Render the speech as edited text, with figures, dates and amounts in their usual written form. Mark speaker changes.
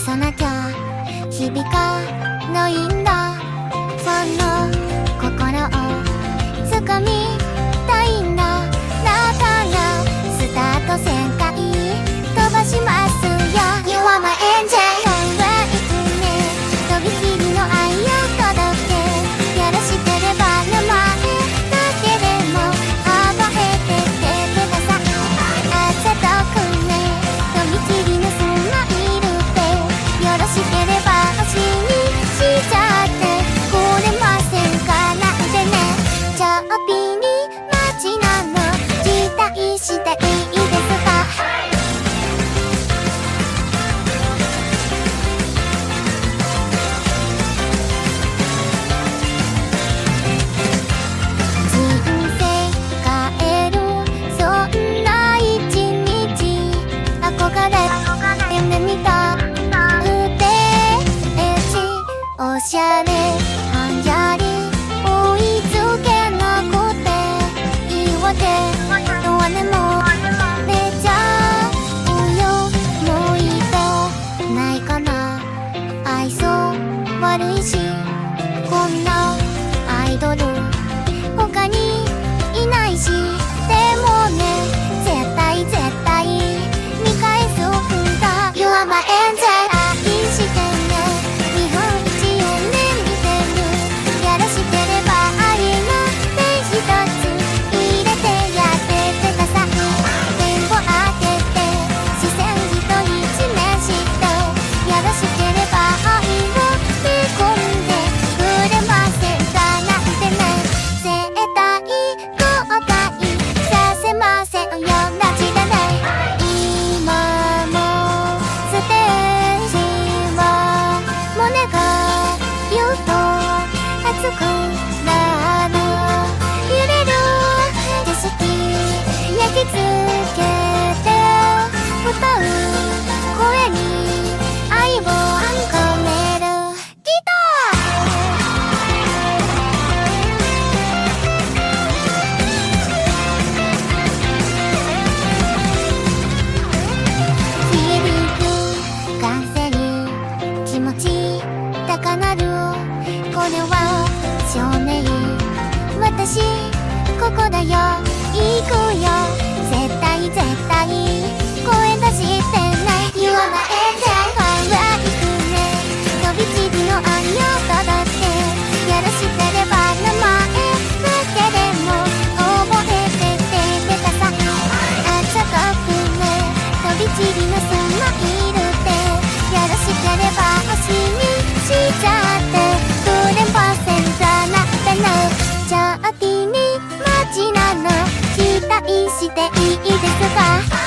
Speaker 1: さなきゃ響かないんだ。その心を掴みたいんだ。だからスタート旋回飛ばしますよ。 You are my angel 可愛くね、とびきりの愛を届け、よろしければ名前だけでも覚えててください。あざとくね、とびきりのスマイルで、よろしければ星にしちゃってくれませんかなんてね。ちょっぴりマジなの期待していいですか。人生変えるそんな一日、憧れ夢見たステージ、おしゃれはんやり追いつけなくて言い訳弱音も出ちゃうよ。もういいとないかな、愛想悪いしこんなアイドル他にいないし。でもね、絶対見返すんだ。 You are my angel 愛してね、日本一をね見てる。よろしければ愛の手一つ入れてやってください。電を当てて視線一人一面して、よろしければ愛を見込んでくれませんかなんてね。絶対後悔させませんよラジでね。今もステージは胸が言うと熱くなる。揺れる景色焼き付けて歌う声に愛を込める。ギター響く完成に気持ち高鳴る。これは証明、私ここだよ行くよ。絶対声出してね。 You are my angel 可愛くね、とびきりの愛を届け、よろしければ名前だけでも覚えててください。あざとくね、とびきりのスマイルで、よろしければ星にしちゃってくれませんかなんてね。ちょっぴりマジなの期待していいですか。